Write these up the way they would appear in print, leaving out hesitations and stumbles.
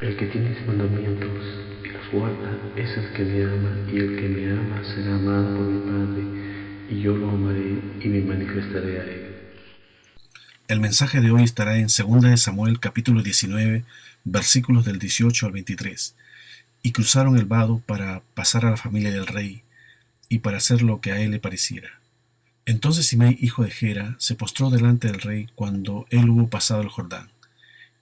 El que tiene mis mandamientos y los guarda es el que me ama, y el que me ama será amado por mi Padre, y yo lo amaré y me manifestaré a él. El mensaje de hoy estará en 2 de Samuel capítulo 19, versículos del 18 al 23. Y cruzaron el vado para pasar a la familia del rey, y para hacer lo que a él le pareciera. Entonces Simei, hijo de Gera, se postró delante del rey cuando él hubo pasado el Jordán.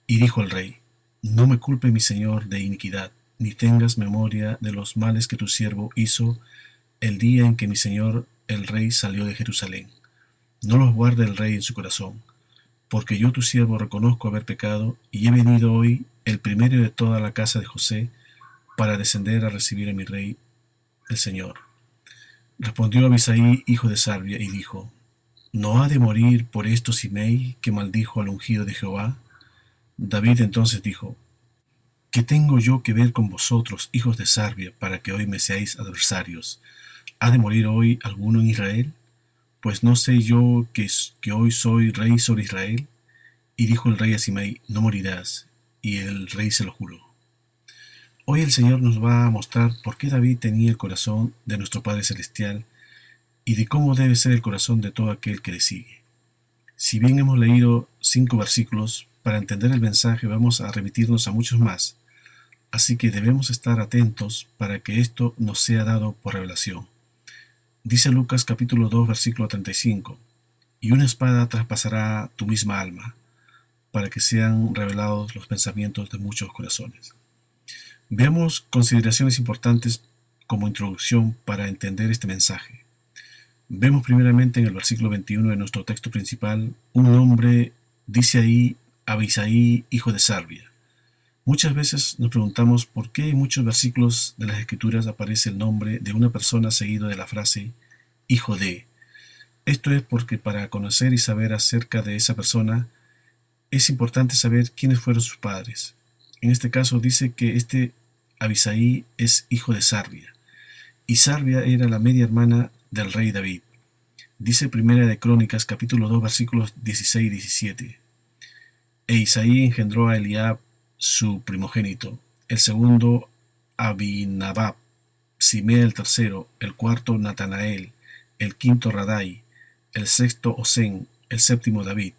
Y dijo el rey: No me culpe mi señor de iniquidad, ni tengas memoria de los males que tu siervo hizo el día en que mi señor el rey salió de Jerusalén. No los guarde el rey en su corazón, porque yo tu siervo reconozco haber pecado, y he venido hoy, el primero de toda la casa de José, para descender a recibir a mi rey, el Señor. Respondió Abisai, hijo de Sarbia, y dijo: ¿No ha de morir por esto Simei, que maldijo al ungido de Jehová? David entonces dijo: ¿Qué tengo yo que ver con vosotros, hijos de Sarbia, para que hoy me seáis adversarios? ¿Ha de morir hoy alguno en Israel? Pues no sé yo que hoy soy rey sobre Israel. Y dijo el rey a Simei: No morirás. Y el rey se lo juró. Hoy el Señor nos va a mostrar por qué David tenía el corazón de nuestro Padre Celestial y de cómo debe ser el corazón de todo aquel que le sigue. Si bien hemos leído 5 versículos, para entender el mensaje vamos a remitirnos a muchos más, así que debemos estar atentos para que esto nos sea dado por revelación. Dice Lucas capítulo 2 versículo 35: Y una espada traspasará tu misma alma, para que sean revelados los pensamientos de muchos corazones. Veamos consideraciones importantes como introducción para entender este mensaje. Vemos primeramente en el versículo 21 de nuestro texto principal un nombre, dice ahí Abisai, hijo de Sarbia. Muchas veces nos preguntamos por qué en muchos versículos de las Escrituras aparece el nombre de una persona seguido de la frase hijo de. Esto es porque para conocer y saber acerca de esa persona es importante saber quiénes fueron sus padres. En este caso dice que este Abisai es hijo de Sarbia, y Sarbia era la media hermana del rey David. Dice Primera de Crónicas capítulo 2 versículos 16 y 17. E Isaí engendró a Eliab, su primogénito, el segundo Abinadab, Simea el tercero, el cuarto Natanael, el quinto Radai, el sexto Osén, el séptimo David,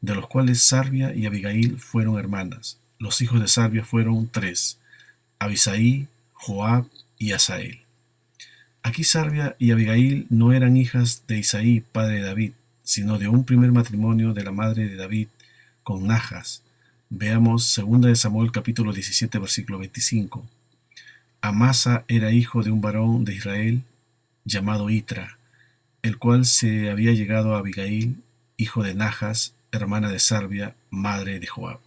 de los cuales Sarbia y Abigail fueron hermanas. Los hijos de Sarbia fueron 3: Abisai, Joab y Asael. Aquí Sarbia y Abigail no eran hijas de Isaí, padre de David, sino de un primer matrimonio de la madre de David con Najas. Veamos 2 de Samuel capítulo 17 versículo 25. Amasa era hijo de un varón de Israel llamado Itra, el cual se había llegado a Abigail, hijo de Najas, hermana de Sarbia, madre de Joab.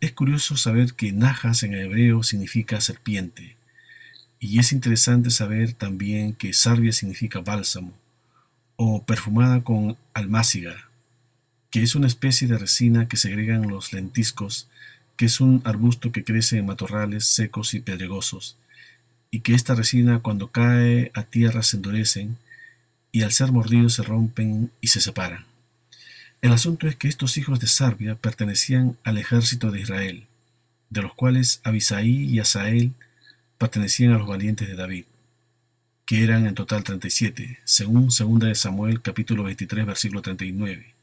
Es curioso saber que Najas en hebreo significa serpiente, y es interesante saber también que Sarbia significa bálsamo, o perfumada con almáciga, que es una especie de resina que segregan los lentiscos, que es un arbusto que crece en matorrales secos y pedregosos, y que esta resina cuando cae a tierra se endurecen, y al ser mordidos se rompen y se separan. El asunto es que estos hijos de Sarbia pertenecían al ejército de Israel, de los cuales Abisai y Asael pertenecían a los valientes de David, que eran en total 37, según 2 de Samuel capítulo 23 versículo 39,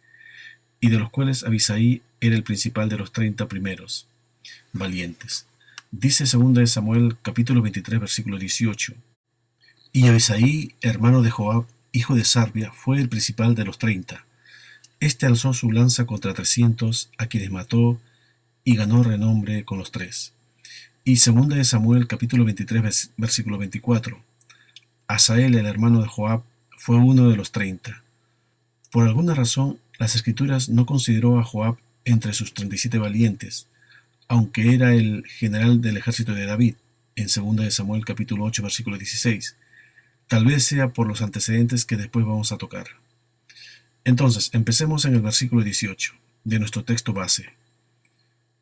y de los cuales Abisai era el principal de los 30 primeros valientes. Dice 2 de Samuel capítulo 23 versículo 18: Y Abisai, hermano de Joab, hijo de Sarbia, fue el principal de los 30. Este alzó su lanza contra 300, a quienes mató, y ganó renombre con los 3. Y 2 de Samuel capítulo 23 versículo 24. Asael, el hermano de Joab, fue uno de los 30. Por alguna razón, las Escrituras no consideró a Joab entre sus 37 valientes, aunque era el general del ejército de David, en 2 de Samuel capítulo 8 versículo 16. Tal vez sea por los antecedentes que después vamos a tocar. Entonces, empecemos en el versículo 18 de nuestro texto base.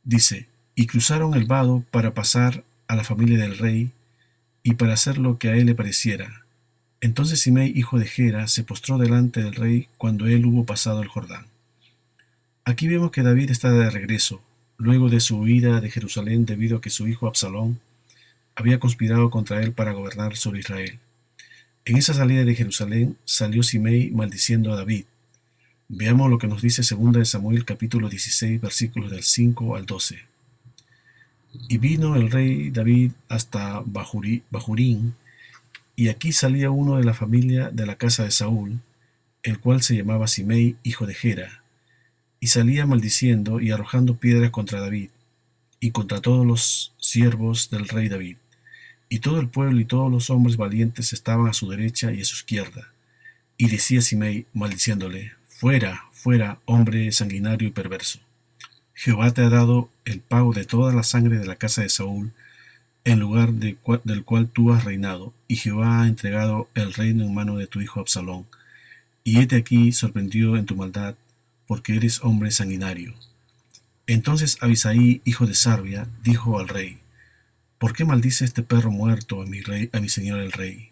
Dice: Y cruzaron el vado para pasar a la familia del rey y para hacer lo que a él le pareciera. Entonces Simei, hijo de Gera, se postró delante del rey cuando él hubo pasado el Jordán. Aquí vemos que David está de regreso, luego de su huida de Jerusalén debido a que su hijo Absalón había conspirado contra él para gobernar sobre Israel. En esa salida de Jerusalén salió Simei maldiciendo a David. Veamos lo que nos dice 2 de Samuel capítulo 16 versículos del 5 al 12. Y vino el rey David hasta Bahurín, y aquí salía uno de la familia de la casa de Saúl, el cual se llamaba Simei, hijo de Gera, y salía maldiciendo y arrojando piedras contra David, y contra todos los siervos del rey David. Y todo el pueblo y todos los hombres valientes estaban a su derecha y a su izquierda. Y decía Simei, maldiciéndole: fuera, fuera, hombre sanguinario y perverso. Jehová te ha dado el pago de toda la sangre de la casa de Saúl, en lugar del cual tú has reinado, y Jehová ha entregado el reino en mano de tu hijo Absalón. Y hete aquí sorprendido en tu maldad, porque eres hombre sanguinario. Entonces Abisai, hijo de Sarbia, dijo al rey: ¿por qué maldice este perro muerto a mi señor el rey?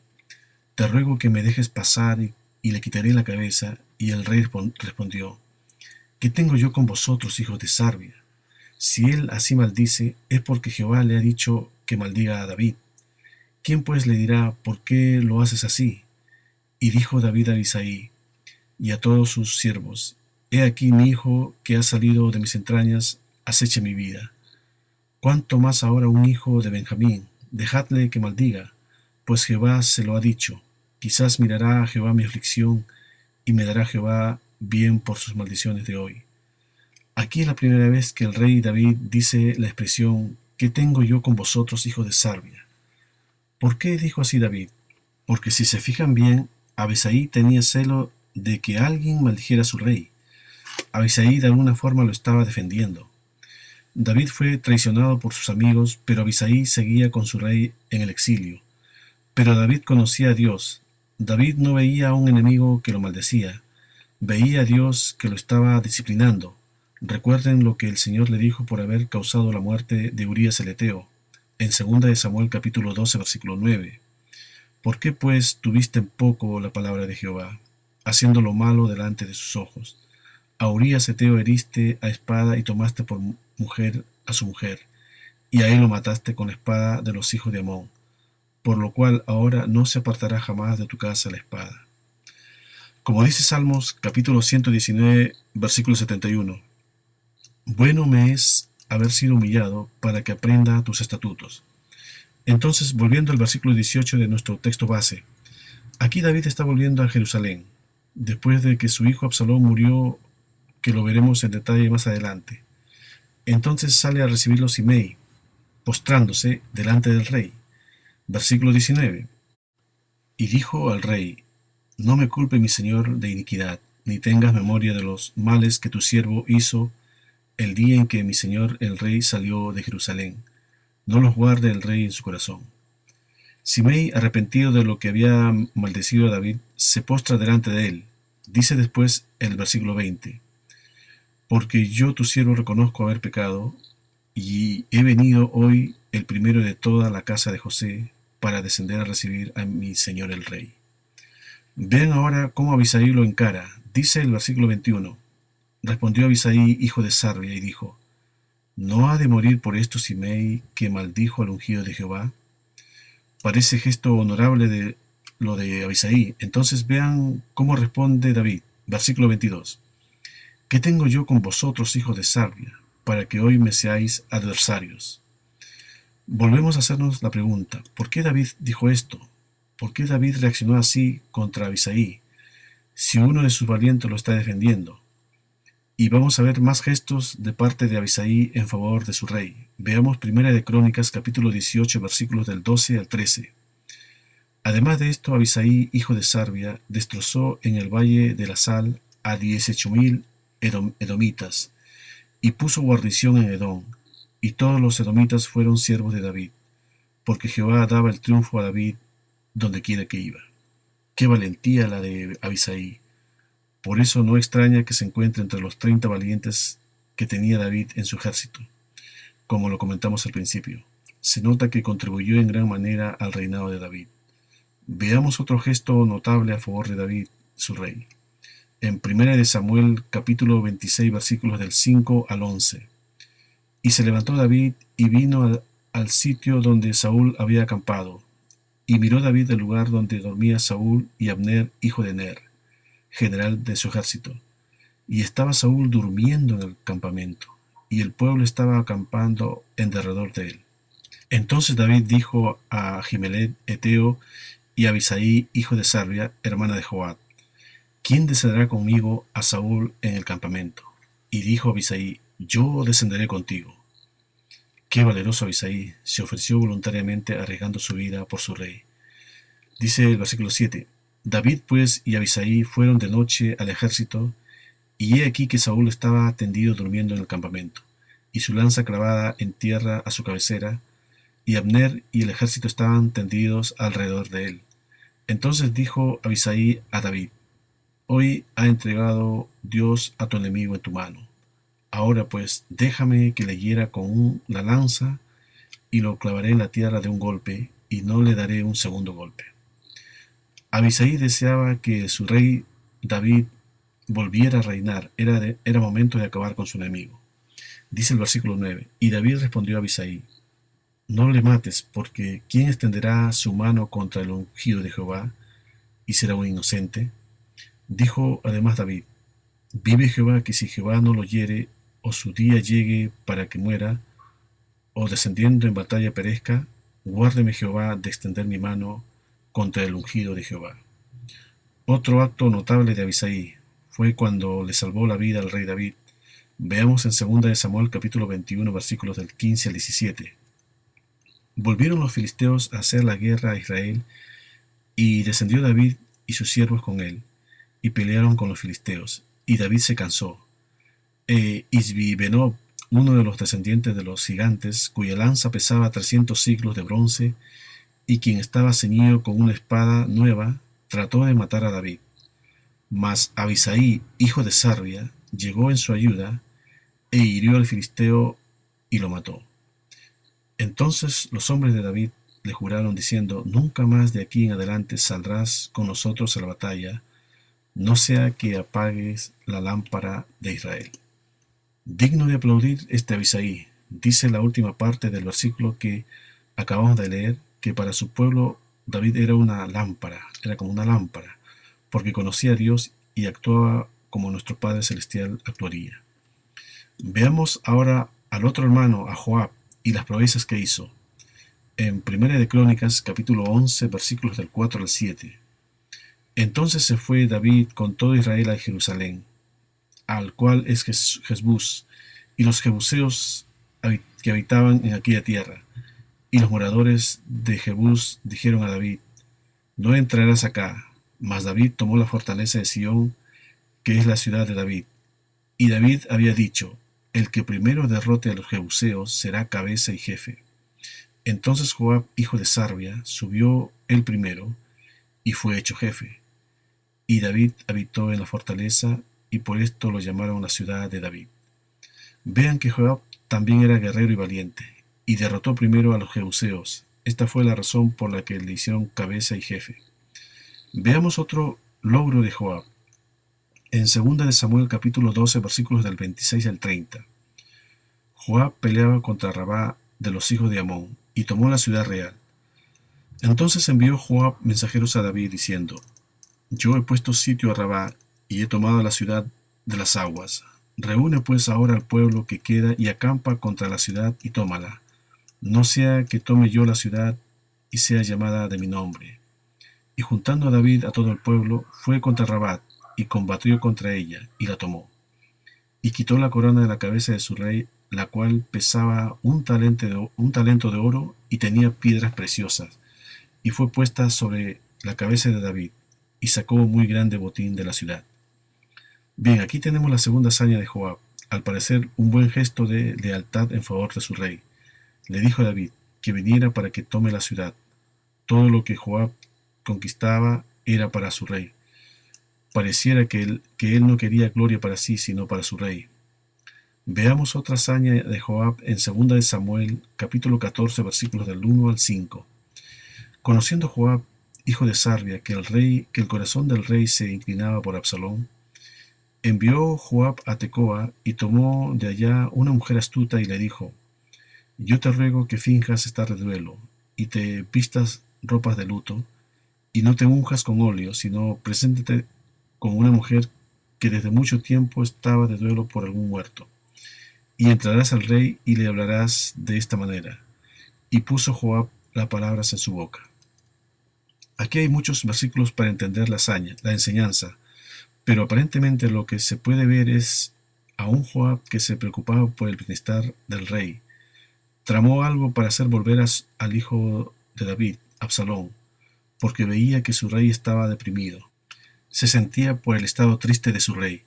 Te ruego que me dejes pasar y le quitaré la cabeza. Y el rey respondió: ¿qué tengo yo con vosotros, hijos de Sarbia? Si él así maldice, es porque Jehová le ha dicho que maldiga a David. ¿Quién pues le dirá: por qué lo haces así? Y dijo David a Abisai y a todos sus siervos: he aquí mi hijo que ha salido de mis entrañas acecha mi vida. ¿Cuánto más ahora un hijo de Benjamín? Dejadle que maldiga, pues Jehová se lo ha dicho. Quizás mirará a Jehová mi aflicción, y me dará Jehová bien por sus maldiciones de hoy. Aquí es la primera vez que el rey David dice la expresión: ¿qué tengo yo con vosotros, hijos de Sarbia? ¿Por qué dijo así David? Porque si se fijan bien, Abisai tenía celo de que alguien maldijera a su rey. Abisai de alguna forma lo estaba defendiendo. David fue traicionado por sus amigos, pero Abisai seguía con su rey en el exilio. Pero David conocía a Dios. David no veía a un enemigo que lo maldecía, veía a Dios que lo estaba disciplinando. Recuerden lo que el Señor le dijo por haber causado la muerte de Urías el Eteo, en 2 de Samuel capítulo 12 versículo 9. ¿Por qué pues tuviste en poco la palabra de Jehová, haciendo lo malo delante de sus ojos? A Urías Eteo heriste a espada y tomaste por mujer a su mujer, y a él lo mataste con la espada de los hijos de Amón, por lo cual ahora no se apartará jamás de tu casa la espada. Como dice Salmos capítulo 119 versículo 71, bueno me es haber sido humillado para que aprenda tus estatutos. Entonces, volviendo al versículo 18 de nuestro texto base, aquí David está volviendo a Jerusalén, después de que su hijo Absalón murió, que lo veremos en detalle más adelante. Entonces sale a recibirlo Simei, postrándose delante del rey. Versículo 19. Y dijo al rey: no me culpe mi señor de iniquidad, ni tengas memoria de los males que tu siervo hizo el día en que mi señor el rey salió de Jerusalén. No los guarde el rey en su corazón. Simei, arrepentido de lo que había maldecido a David, se postra delante de él. Dice después el versículo 20: porque yo tu siervo reconozco haber pecado, y he venido hoy el primero de toda la casa de José para descender a recibir a mi señor el rey. Vean ahora cómo Abisai lo encara. Dice el versículo 21: respondió Abisai, hijo de Sarbia, y dijo: ¿no ha de morir por esto Simei, que maldijo al ungido de Jehová? Parece gesto honorable de lo de Abisai. Entonces vean cómo responde David. Versículo 22. ¿Qué tengo yo con vosotros, hijos de Sarbia, para que hoy me seáis adversarios? Volvemos a hacernos la pregunta: ¿por qué David dijo esto? ¿Por qué David reaccionó así contra Abisai, si uno de sus valientes lo está defendiendo? Y vamos a ver más gestos de parte de Abisai en favor de su rey. Veamos 1 de Crónicas capítulo 18 versículos del 12 al 13. Además de esto, Abisai, hijo de Sarbia, destrozó en el valle de la Sal a 18,000 edomitas, y puso guarnición en Edom, y todos los edomitas fueron siervos de David, porque Jehová daba el triunfo a David donde quiera que iba. Qué valentía la de Abisai. Por eso no extraña que se encuentre entre los 30 valientes que tenía David en su ejército, como lo comentamos al principio. Se nota que contribuyó en gran manera al reinado de David. Veamos otro gesto notable a favor de David, su rey. En 1 de Samuel capítulo 26 versículos del 5 al 11. Y se levantó David y vino al sitio donde Saúl había acampado. Y miró David el lugar donde dormía Saúl y Abner, hijo de Ner, general de su ejército. Y estaba Saúl durmiendo en el campamento, y el pueblo estaba acampando en derredor de él. Entonces David dijo a Ahimelech Eteo y a Abisai, hijo de Sarbia, hermana de Joab: ¿Quién descenderá conmigo a Saúl en el campamento? Y dijo Abisai: Yo descenderé contigo. Qué valeroso Abisai, se ofreció voluntariamente arriesgando su vida por su rey. Dice el versículo 7: David pues y Abisai fueron de noche al ejército, y he aquí que Saúl estaba tendido durmiendo en el campamento, y su lanza clavada en tierra a su cabecera, y Abner y el ejército estaban tendidos alrededor de él. Entonces dijo Abisai a David: Hoy ha entregado Dios a tu enemigo en tu mano. Ahora pues, déjame que le hiera con la lanza, y lo clavaré en la tierra de un golpe, y no le daré un segundo golpe. Abisai deseaba que su rey David volviera a reinar. Era momento de acabar con su enemigo. Dice el versículo 9: Y David respondió a Abisai: No le mates, porque ¿quién extenderá su mano contra el ungido de Jehová, y será un inocente? Dijo además David: Vive Jehová, que si Jehová no lo hiere, o su día llegue para que muera, o descendiendo en batalla perezca, guárdeme Jehová de extender mi mano contra el ungido de Jehová. Otro acto notable de Abisai fue cuando le salvó la vida al rey David. Veamos en 2 de Samuel capítulo 21 versículos del 15 al 17. Volvieron los filisteos a hacer la guerra a Israel, y descendió David y sus siervos con él, y pelearon con los filisteos, y David se cansó. Isbi-Benob, uno de los descendientes de los gigantes, cuya lanza pesaba 300 siclos de bronce, y quien estaba ceñido con una espada nueva, trató de matar a David. Mas Abisai, hijo de Sarbia, llegó en su ayuda, e hirió al filisteo y lo mató. Entonces los hombres de David le juraron diciendo: Nunca más de aquí en adelante saldrás con nosotros a la batalla, no sea que apagues la lámpara de Israel. Digno de aplaudir este Abisai. Dice la última parte del versículo que acabamos de leer, que para su pueblo David era una lámpara, era como una lámpara, porque conocía a Dios y actuaba como nuestro Padre Celestial actuaría. Veamos ahora al otro hermano, a Joab, y las proezas que hizo. En 1 de Crónicas, capítulo 11, versículos del 4 al 7. Entonces se fue David con todo Israel a Jerusalén, al cual es Jebús, y los jebuseos que habitaban en aquella tierra. Y los moradores de Jebús dijeron a David: No entrarás acá. Mas David tomó la fortaleza de Sión, que es la ciudad de David. Y David había dicho: El que primero derrote a los jebuseos será cabeza y jefe. Entonces Joab, hijo de Sarbia, subió él primero, y fue hecho jefe. Y David habitó en la fortaleza, y por esto lo llamaron la ciudad de David. Vean que Joab también era guerrero y valiente, y derrotó primero a los jebuseos. Esta fue la razón por la que le hicieron cabeza y jefe. Veamos otro logro de Joab. En 2 de Samuel capítulo 12 versículos del 26 al 30. Joab peleaba contra Rabá de los hijos de Amón, y tomó la ciudad real. Entonces envió Joab mensajeros a David diciendo: Yo he puesto sitio a Rabá, y he tomado la ciudad de las aguas. Reúne pues ahora al pueblo que queda, y acampa contra la ciudad, y tómala. No sea que tome yo la ciudad, y sea llamada de mi nombre. Y juntando a David a todo el pueblo, fue contra Rabat, y combatió contra ella, y la tomó. Y quitó la corona de la cabeza de su rey, la cual pesaba un talento de oro, y tenía piedras preciosas, y fue puesta sobre la cabeza de David, y sacó muy grande botín de la ciudad. Bien, aquí tenemos la segunda hazaña de Joab, al parecer un buen gesto de lealtad en favor de su rey. Le dijo a David que viniera para que tome la ciudad. Todo lo que Joab conquistaba era para su rey. Pareciera que él no quería gloria para sí, sino para su rey. Veamos otra hazaña de Joab en 2 de Samuel, capítulo 14, versículos del 1 al 5. Conociendo Joab, hijo de Sarbia, que el corazón del rey se inclinaba por Absalón, Envió Joab a Tecoa y tomó de allá una mujer astuta y le dijo: Yo te ruego que finjas estar de duelo y te vistas ropas de luto y no te unjas con óleo, sino preséntate con una mujer que desde mucho tiempo estaba de duelo por algún muerto. Y entrarás al rey y le hablarás de esta manera. Y puso Joab las palabras en su boca. Aquí hay muchos versículos para entender la enseñanza, pero aparentemente lo que se puede ver es a un Joab que se preocupaba por el bienestar del rey. Tramó algo para hacer volver al hijo de David, Absalón, porque veía que su rey estaba deprimido. Se sentía por el estado triste de su rey.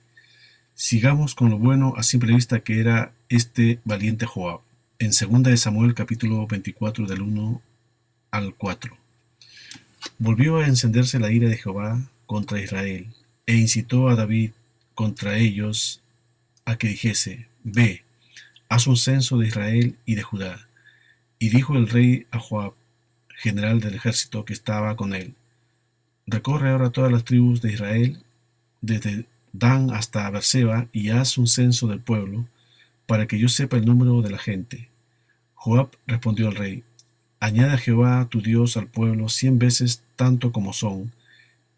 Sigamos con lo bueno a simple vista que era este valiente Joab. En 2 de Samuel capítulo 24 del 1 al 4. Volvió a encenderse la ira de Jehová contra Israel, e incitó a David contra ellos a que dijese: Ve, haz un censo de Israel y de Judá. Y dijo el rey a Joab, general del ejército que estaba con él: Recorre ahora todas las tribus de Israel, desde Dan hasta Beerseba, y haz un censo del pueblo, para que yo sepa el número de la gente. Joab respondió al rey: Añade a Jehová tu Dios al pueblo 100 veces tanto como son,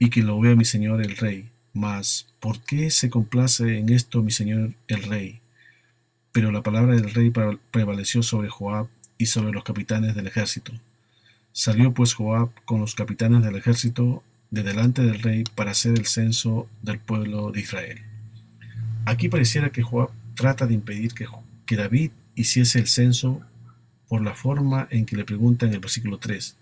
y que lo vea mi señor el rey. Mas, ¿por qué se complace en esto mi señor el rey? Pero la palabra del rey prevaleció sobre Joab y sobre los capitanes del ejército. Salió pues Joab con los capitanes del ejército de delante del rey para hacer el censo del pueblo de Israel. Aquí pareciera que Joab trata de impedir que David hiciese el censo por la forma en que le pregunta en el versículo 3.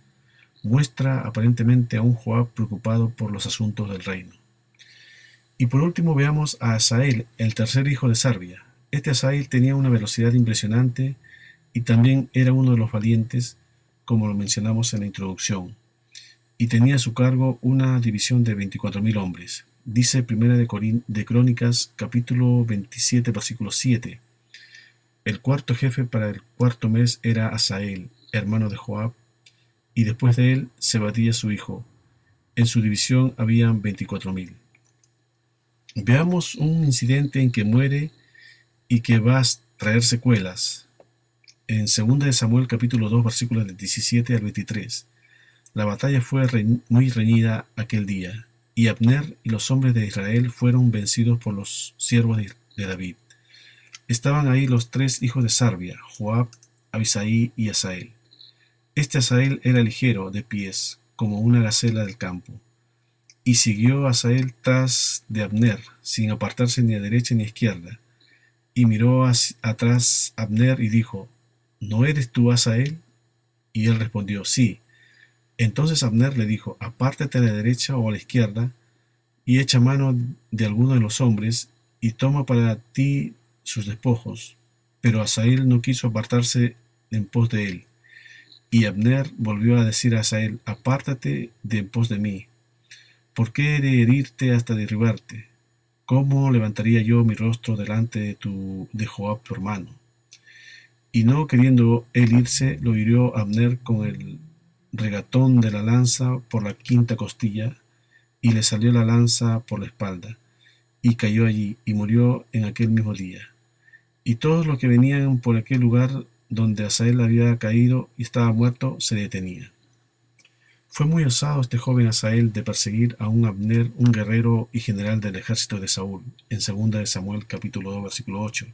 Muestra aparentemente a un Joab preocupado por los asuntos del reino. Y por último veamos a Asael, el tercer hijo de Sarbia. Este Asael tenía una velocidad impresionante y también era uno de los valientes, como lo mencionamos en la introducción, y tenía a su cargo una división de 24,000 hombres. Dice Primera de Crónicas, capítulo 27, versículo 7. El cuarto jefe para el cuarto mes era Asael, hermano de Joab, y después de él Zebadía su hijo. En su división habían 24,000. Veamos un incidente en que muere y que va a traer secuelas. En 2 de Samuel capítulo 2 versículos del 17 al 23. La batalla fue muy reñida aquel día, y Abner y los hombres de Israel fueron vencidos por los siervos de David. Estaban ahí los 3 hijos de Sarbia, Joab, Abisai y Asael. Este Asael era ligero de pies, como una gacela del campo. Y siguió Asael tras de Abner, sin apartarse ni a derecha ni a izquierda. Y miró atrás Abner y dijo: ¿No eres tú Asael? Y él respondió: Sí. Entonces Abner le dijo: Apártate a la derecha o a la izquierda, y echa mano de alguno de los hombres, y toma para ti sus despojos. Pero Asael no quiso apartarse en pos de él. Y Abner volvió a decir a Asael: Apártate de en pos de mí. ¿Por qué he de herirte hasta derribarte? ¿Cómo levantaría yo mi rostro delante de Joab tu hermano? Y no queriendo él irse, lo hirió Abner con el regatón de la lanza por la quinta costilla, y le salió la lanza por la espalda, y cayó allí, y murió en aquel mismo día. Y todos los que venían por aquel lugar donde Asael había caído y estaba muerto, se detenían. Fue muy osado este joven Asael de perseguir a un Abner, un guerrero y general del ejército de Saúl, en 2 de Samuel capítulo 2 versículo 8,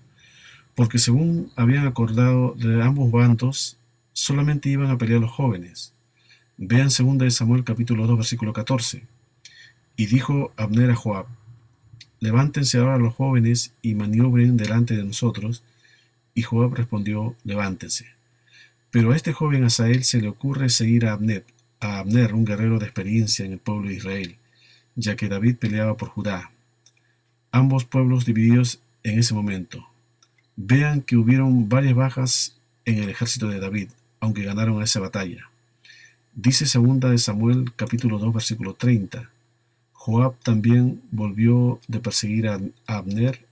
porque según habían acordado de ambos bandos, solamente iban a pelear los jóvenes. Vean 2 de Samuel capítulo 2 versículo 14. Y dijo Abner a Joab: Levántense ahora los jóvenes y maniobren delante de nosotros. Y Joab respondió: Levántense. Pero a este joven Asael se le ocurre seguir a Abner, un guerrero de experiencia en el pueblo de Israel, ya que David peleaba por Judá. Ambos pueblos divididos en ese momento. Vean que hubieron varias bajas en el ejército de David, aunque ganaron esa batalla. Dice 2 de Samuel capítulo 2 versículo 30. Joab también volvió de perseguir a Abner,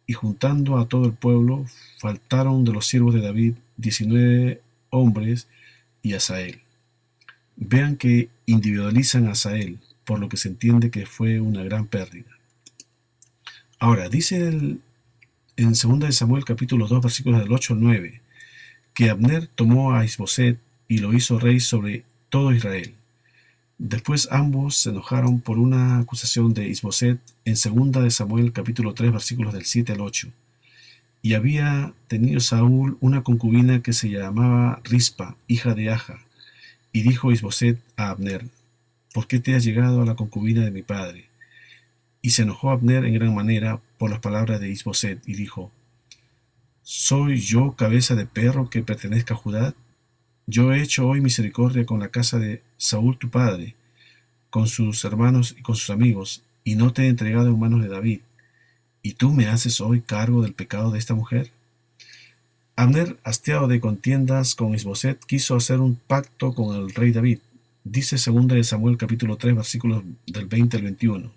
y juntando a todo el pueblo, faltaron de los siervos de David 19 hombres y Asael. Vean que individualizan a Asael, por lo que se entiende que fue una gran pérdida. Ahora, dice en 2 de Samuel capítulo 2 versículos del 8 al 9, que Abner tomó a Isboset y lo hizo rey sobre todo Israel. Después ambos se enojaron por una acusación de Isboset en 2 de Samuel capítulo 3 versículos del 7 al 8. Y había tenido Saúl una concubina que se llamaba Rispa, hija de Aja. Y dijo Isboset a Abner: ¿por qué te has llegado a la concubina de mi padre? Y se enojó Abner en gran manera por las palabras de Isboset, y dijo: ¿soy yo cabeza de perro que pertenezca a Judá? Yo he hecho hoy misericordia con la casa de Saúl tu padre, con sus hermanos y con sus amigos, y no te he entregado en manos de David, ¿y tú me haces hoy cargo del pecado de esta mujer? Abner, hastiado de contiendas con Isboset, quiso hacer un pacto con el rey David. Dice 2 de Samuel capítulo 3 versículos del 20 al 21.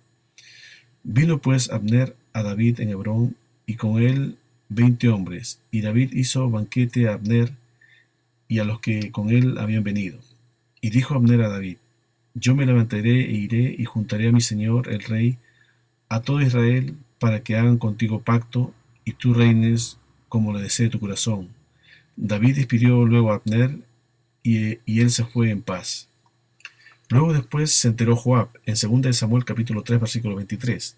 Vino pues Abner a David en Hebrón, y con él 20 hombres, y David hizo banquete a Abner y a los que con él habían venido. Y dijo Abner a David: yo me levantaré e iré y juntaré a mi señor el rey, a todo Israel, para que hagan contigo pacto, y tú reines como le desee tu corazón. David despidió luego a Abner, y él se fue en paz. Luego después se enteró Joab, en 2 de Samuel capítulo 3 versículo 23.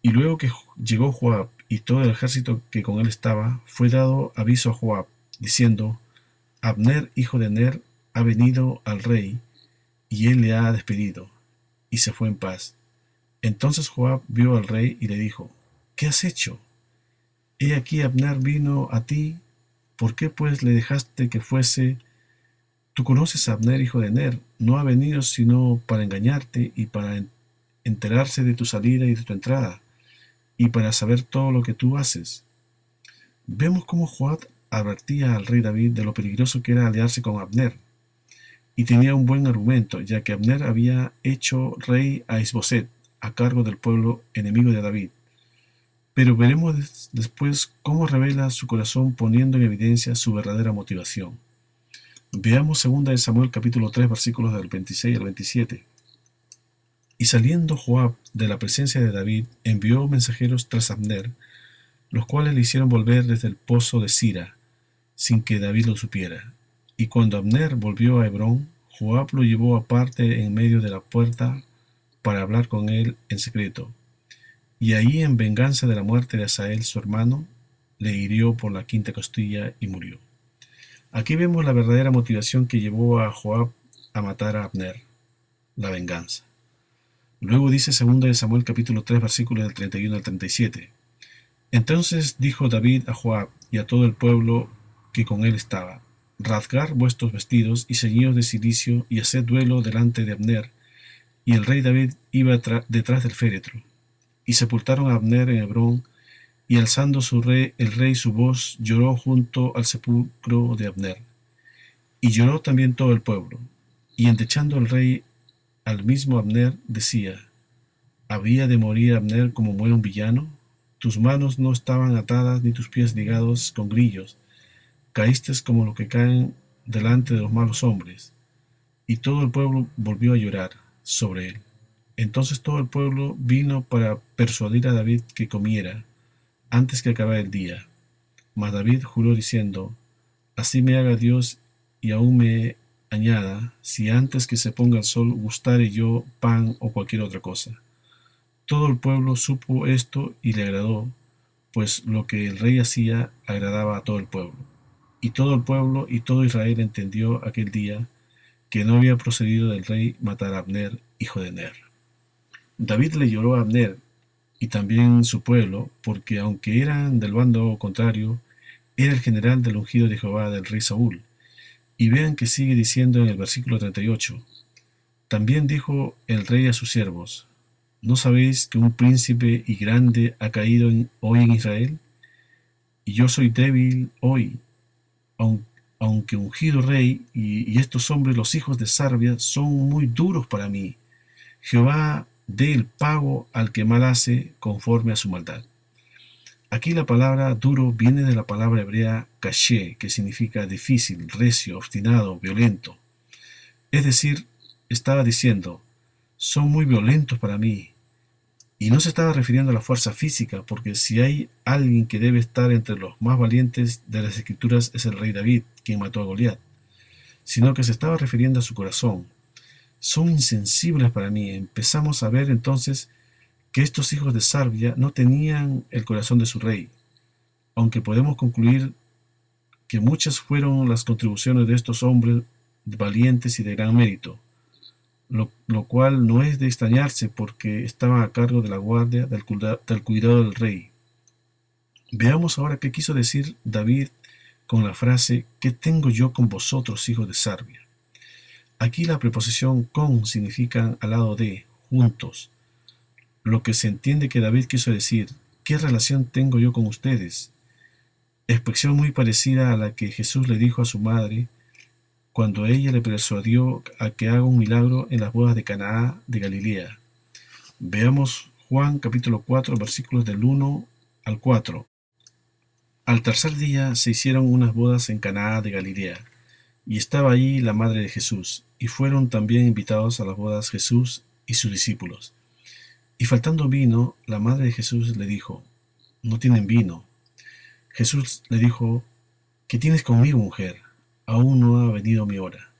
Y luego que llegó Joab y todo el ejército que con él estaba, fue dado aviso a Joab, diciendo: Abner, hijo de Ner, ha venido al rey, y él le ha despedido, y se fue en paz. Entonces Joab vio al rey y le dijo: ¿qué has hecho? He aquí Abner vino a ti, ¿por qué pues le dejaste que fuese? Tú conoces a Abner, hijo de Ner, no ha venido sino para engañarte y para enterarse de tu salida y de tu entrada, y para saber todo lo que tú haces. Vemos cómo Joab advertía al rey David de lo peligroso que era aliarse con Abner, y tenía un buen argumento, ya que Abner había hecho rey a Isboset, a cargo del pueblo enemigo de David. Pero veremos después cómo revela su corazón poniendo en evidencia su verdadera motivación. Veamos 2 de Samuel capítulo 3 versículos del 26 al 27. Y saliendo Joab de la presencia de David, envió mensajeros tras Abner, los cuales le hicieron volver desde el pozo de Sira, sin que David lo supiera. Y cuando Abner volvió a Hebrón, Joab lo llevó aparte en medio de la puerta para hablar con él en secreto. Y ahí, en venganza de la muerte de Asael su hermano, le hirió por la quinta costilla y murió. Aquí vemos la verdadera motivación que llevó a Joab a matar a Abner: la venganza. Luego dice 2 de Samuel capítulo 3 versículos del 31 al 37. Entonces dijo David a Joab y a todo el pueblo que con él estaba: rasgad vuestros vestidos y ceñidos de cilicio y haced duelo delante de Abner. Y el rey David iba detrás del féretro. Y sepultaron a Abner en Hebrón, y alzando el rey su voz, lloró junto al sepulcro de Abner. Y lloró también todo el pueblo. Y endechando el rey al mismo Abner, decía: ¿había de morir Abner como muere un villano? Tus manos no estaban atadas ni tus pies ligados con grillos. Caíste como los que caen delante de los malos hombres. Y todo el pueblo volvió a llorar sobre él. Entonces todo el pueblo vino para persuadir a David que comiera, antes que acabara el día. Mas David juró diciendo: así me haga Dios y aún me añada, si antes que se ponga el sol gustare yo pan o cualquier otra cosa. Todo el pueblo supo esto y le agradó, pues lo que el rey hacía agradaba a todo el pueblo. Y todo el pueblo y todo Israel entendió aquel día que no había procedido del rey matar a Abner, hijo de Ner. David le lloró a Abner y también su pueblo, porque aunque eran del bando contrario, era el general del ungido de Jehová del rey Saúl. Y vean que sigue diciendo en el versículo 38. También dijo el rey a sus siervos: ¿no sabéis que un príncipe y grande ha caído hoy en Israel? Y yo soy débil hoy, aunque ungido rey, y estos hombres, los hijos de Sarbia, son muy duros para mí. Jehová dé el pago al que mal hace conforme a su maldad. Aquí la palabra duro viene de la palabra hebrea caché, que significa difícil, recio, obstinado, violento. Es decir, estaba diciendo: son muy violentos para mí, Y no se estaba refiriendo a la fuerza física, porque si hay alguien que debe estar entre los más valientes de las Escrituras es el rey David, quien mató a Goliat, sino que se estaba refiriendo a su corazón. Son insensibles para mí. Empezamos a ver entonces que estos hijos de Sarbia no tenían el corazón de su rey, aunque podemos concluir que muchas fueron las contribuciones de estos hombres valientes y de gran mérito, lo cual no es de extrañarse porque estaban a cargo de la guardia del cuidado del rey. Veamos ahora qué quiso decir David con la frase ¿qué tengo yo con vosotros, hijos de Sarbia? Aquí la preposición con significa al lado de, juntos, lo que se entiende que David quiso decir ¿qué relación tengo yo con ustedes? Expresión muy parecida a la que Jesús le dijo a su madre cuando ella le persuadió a que haga un milagro en las bodas de Caná de Galilea. Veamos Juan capítulo 4 versículos del 1 al 4. Al tercer día se hicieron unas bodas en Caná de Galilea, y estaba allí la madre de Jesús, y fueron también invitados a las bodas Jesús y sus discípulos. Y faltando vino, la madre de Jesús le dijo, no tienen vino. Jesús le dijo, ¿qué tienes conmigo, mujer? Aún no ha venido mi hora.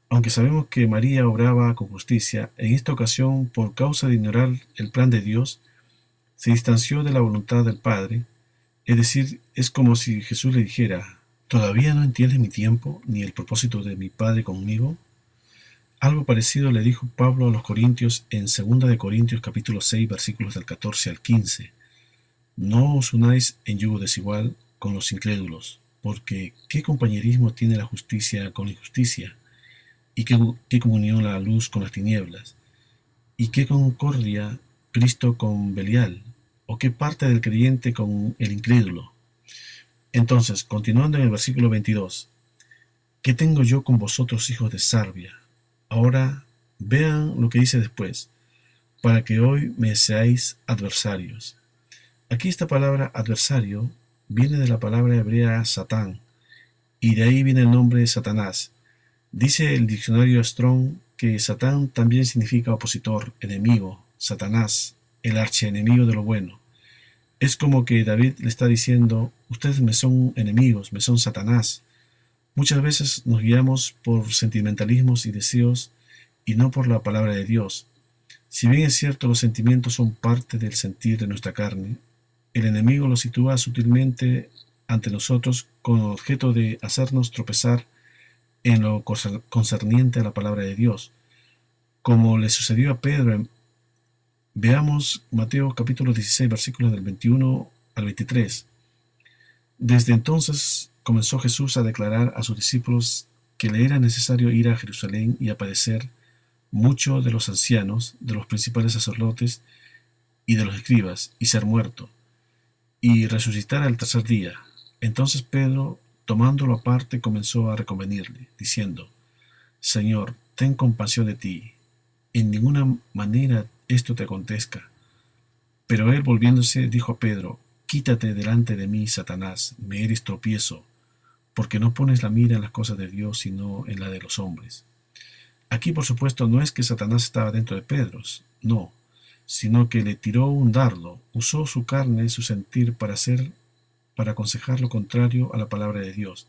Aunque sabemos que María obraba con justicia, en esta ocasión, por causa de ignorar el plan de Dios, se distanció de la voluntad del Padre. Es decir, es como si Jesús le dijera, ¿todavía no entiendes mi tiempo ni el propósito de mi Padre conmigo? Algo parecido le dijo Pablo a los Corintios en 2 de Corintios capítulo 6 versículos del 14 al 15. No os unáis en yugo desigual con los incrédulos, porque ¿qué compañerismo tiene la justicia con la injusticia? ¿Y qué comunión la luz con las tinieblas? ¿Y qué concordia Cristo con Belial? ¿O qué parte del creyente con el incrédulo? Entonces, continuando en el versículo 22, ¿qué tengo yo con vosotros, hijos de Sarbia? Ahora vean lo que dice después, para que hoy me seáis adversarios. Aquí esta palabra adversario viene de la palabra hebrea Satán, y de ahí viene el nombre de Satanás. Dice el diccionario Strong que Satán también significa opositor, enemigo, Satanás, el archienemigo de lo bueno. Es como que David le está diciendo, ustedes me son enemigos, me son Satanás. Muchas veces nos guiamos por sentimentalismos y deseos y no por la palabra de Dios. Si bien es cierto los sentimientos son parte del sentir de nuestra carne, el enemigo los sitúa sutilmente ante nosotros con el objeto de hacernos tropezar en lo concerniente a la palabra de Dios, como le sucedió a Pedro. Veamos Mateo capítulo 16 versículos del 21 al 23. Desde entonces comenzó Jesús a declarar a sus discípulos que le era necesario ir a Jerusalén y padecer mucho de los ancianos, de los principales sacerdotes y de los escribas, y ser muerto, y resucitar al tercer día. Entonces Pedro, tomándolo aparte, comenzó a reconvenirle, diciendo, Señor, ten compasión de ti, en ninguna manera esto te acontezca. Pero él, volviéndose, dijo a Pedro, quítate delante de mí, Satanás, me eres tropiezo, porque no pones la mira en las cosas de Dios, sino en la de los hombres. Aquí, por supuesto, no es que Satanás estaba dentro de Pedro, no, sino que le tiró un dardo, usó su carne, su sentir para aconsejar lo contrario a la palabra de Dios.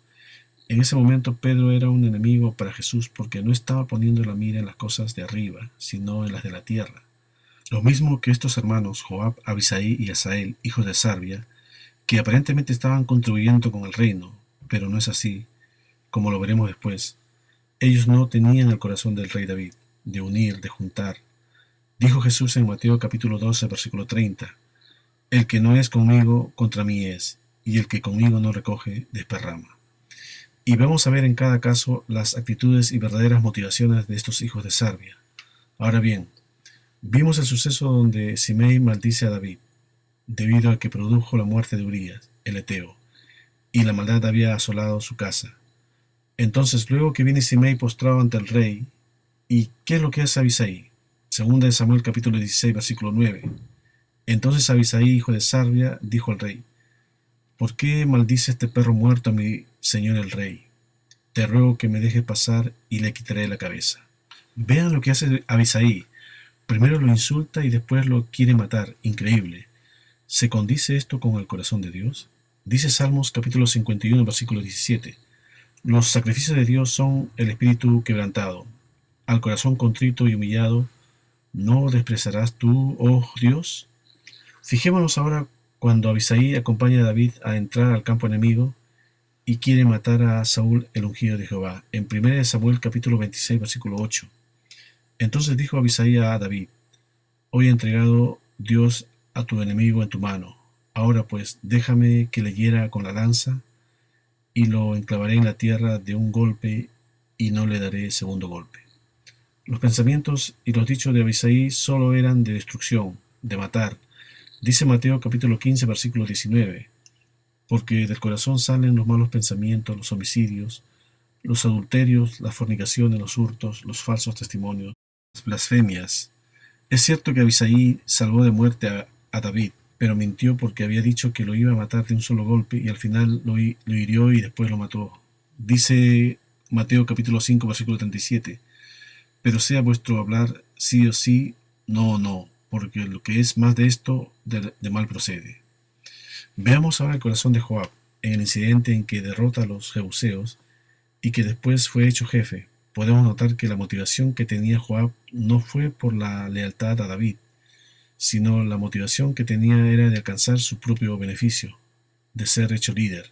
En ese momento Pedro era un enemigo para Jesús porque no estaba poniendo la mira en las cosas de arriba, sino en las de la tierra. Lo mismo que estos hermanos Joab, Abisai y Asael, hijos de Sarbia, que aparentemente estaban contribuyendo con el reino, pero no es así, como lo veremos después. Ellos no tenían el corazón del rey David, de unir, de juntar. Dijo Jesús en Mateo capítulo 12, versículo 30, el que no es conmigo, contra mí es, y el que conmigo no recoge, desparrama. Y vamos a ver en cada caso las actitudes y verdaderas motivaciones de estos hijos de Sarbia. Ahora bien, vimos el suceso donde Simei maldice a David, debido a que produjo la muerte de Urías, el Eteo, y la maldad había asolado su casa. Entonces, luego que viene Simei postrado ante el rey, ¿y qué es lo que hace Abisai? 2 de Samuel capítulo 16, versículo 9. Entonces Abisai, hijo de Sarbia, dijo al rey, ¿por qué maldice este perro muerto a mi señor el rey? Te ruego que me dejes pasar y le quitaré la cabeza. Vean lo que hace Abisai. Primero lo insulta y después lo quiere matar. Increíble. ¿Se condice esto con el corazón de Dios? Dice Salmos capítulo 51, versículo 17. Los sacrificios de Dios son el espíritu quebrantado. Al corazón contrito y humillado, ¿no despreciarás tú, oh Dios? Fijémonos ahora cuando Abisai acompaña a David a entrar al campo enemigo y quiere matar a Saúl, el ungido de Jehová. En 1 Samuel capítulo 26, versículo 8. Entonces dijo Abisai a David: Hoy ha entregado Dios a tu enemigo en tu mano. Ahora pues, déjame que le hiera con la lanza y lo enclavaré en la tierra de un golpe y no le daré segundo golpe. Los pensamientos y los dichos de Abisai solo eran de destrucción, de matar. Dice Mateo capítulo 15, versículo 19, porque del corazón salen los malos pensamientos, los homicidios, los adulterios, las fornicaciones, los hurtos, los falsos testimonios, las blasfemias. Es cierto que Abisai salvó de muerte a David, pero mintió porque había dicho que lo iba a matar de un solo golpe y al final lo hirió y después lo mató. Dice Mateo capítulo 5, versículo 37, pero sea vuestro hablar sí o sí, no o no, porque lo que es más de esto, de mal procede. Veamos ahora el corazón de Joab, en el incidente en que derrota a los jebuseos y que después fue hecho jefe. Podemos notar que la motivación que tenía Joab no fue por la lealtad a David, sino la motivación que tenía era de alcanzar su propio beneficio, de ser hecho líder.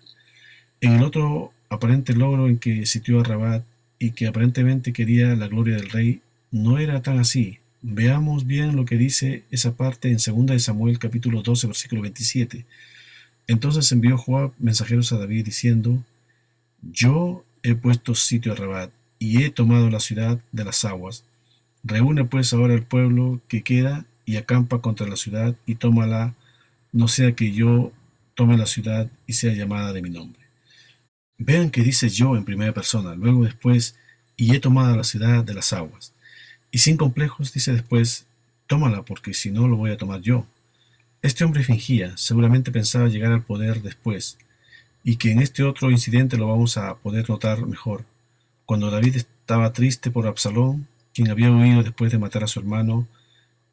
En el otro aparente logro en que sitió a Rabat y que aparentemente quería la gloria del rey, no era tan así. Veamos bien lo que dice esa parte en 2 de Samuel capítulo 12, versículo 27. Entonces envió Joab mensajeros a David diciendo: Yo he puesto sitio a Rabat y he tomado la ciudad de las aguas. Reúne pues ahora el pueblo que queda y acampa contra la ciudad y tómala, no sea que yo tome la ciudad y sea llamada de mi nombre. Vean que dice yo en primera persona, luego después, y he tomado la ciudad de las aguas. Y sin complejos dice después: tómala, porque si no lo voy a tomar yo. Este hombre fingía, seguramente pensaba llegar al poder después, y que en este otro incidente lo vamos a poder notar mejor. Cuando David estaba triste por Absalón, quien había huido después de matar a su hermano,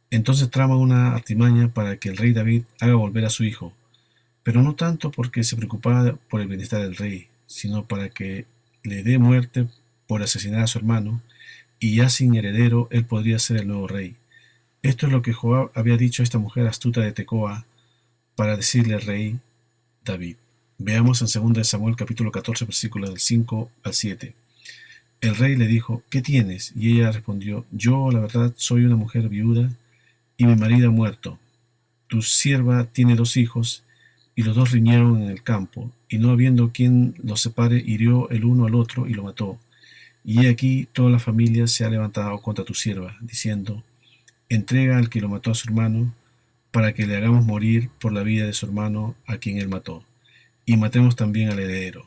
entonces trama una artimaña para que el rey David haga volver a su hijo, pero no tanto porque se preocupaba por el bienestar del rey, sino para que le dé muerte por asesinar a su hermano, y ya sin heredero él podría ser el nuevo rey. Esto es lo que Joab había dicho a esta mujer astuta de Tecoa para decirle al rey David. Veamos en 2 de Samuel capítulo 14, versículos del 5 al 7. El rey le dijo: ¿qué tienes? Y ella respondió: yo, la verdad, soy una mujer viuda y mi marido ha muerto. Tu sierva tiene 2 hijos y los 2 riñeron en el campo, y no habiendo quien los separe, hirió el uno al otro y lo mató. Y he aquí toda la familia se ha levantado contra tu sierva, diciendo: entrega al que lo mató a su hermano, para que le hagamos morir por la vida de su hermano a quien él mató, y matemos también al heredero.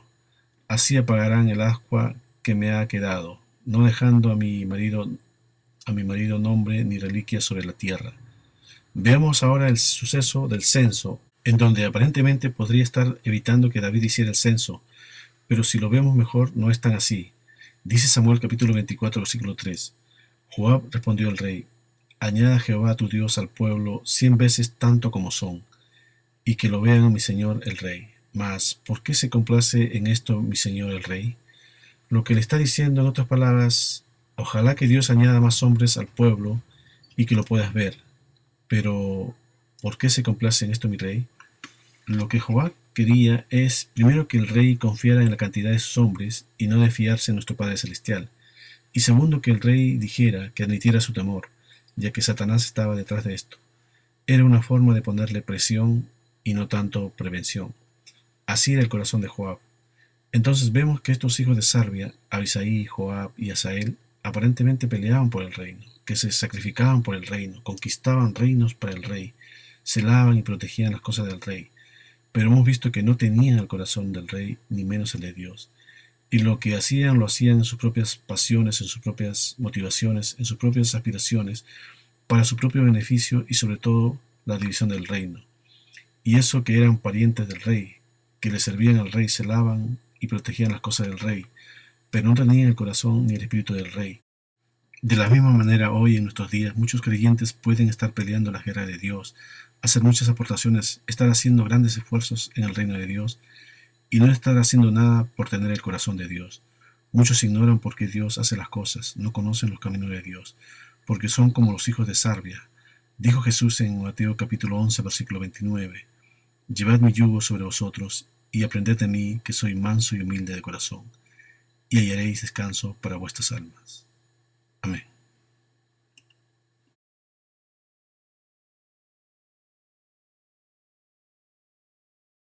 Así apagarán el ascua que me ha quedado, no dejando a mi marido nombre ni reliquia sobre la tierra. Veamos ahora el suceso del censo, en donde aparentemente podría estar evitando que David hiciera el censo, pero si lo vemos mejor no es tan así. Dice Samuel capítulo 24, versículo 3. Joab respondió al rey: añada Jehová tu Dios al pueblo 100 veces tanto como son, y que lo vean mi señor el rey. Mas, ¿por qué se complace en esto mi señor el rey? Lo que le está diciendo, en otras palabras: ojalá que Dios añada más hombres al pueblo y que lo puedas ver. Pero, ¿por qué se complace en esto mi rey? Lo que Jehová quería es, primero, que el rey confiara en la cantidad de sus hombres y no de fiarse en nuestro Padre Celestial. Y segundo, que el rey dijera, que admitiera su temor, ya que Satanás estaba detrás de esto. Era una forma de ponerle presión y no tanto prevención. Así era el corazón de Joab. Entonces vemos que estos hijos de Sarbia, Abisai, Joab y Asael, aparentemente peleaban por el reino, que se sacrificaban por el reino, conquistaban reinos para el rey, celaban y protegían las cosas del rey, pero hemos visto que no tenían el corazón del rey, ni menos el de Dios, y lo que hacían lo hacían en sus propias pasiones, en sus propias motivaciones, en sus propias aspiraciones, para su propio beneficio y sobre todo la división del reino. Y eso que eran parientes del rey, que le servían al rey, celaban y protegían las cosas del rey, pero no tenían el corazón ni el espíritu del rey. De la misma manera, hoy en nuestros días, muchos creyentes pueden estar peleando la guerra de Dios, hacer muchas aportaciones, estar haciendo grandes esfuerzos en el reino de Dios y no estar haciendo nada por tener el corazón de Dios. Muchos ignoran por qué Dios hace las cosas, no conocen los caminos de Dios, porque son como los hijos de Sarvia. Dijo Jesús en Mateo capítulo 11, versículo 29, Llevad mi yugo sobre vosotros y aprended de mí, que soy manso y humilde de corazón, y hallaréis descanso para vuestras almas. Amén.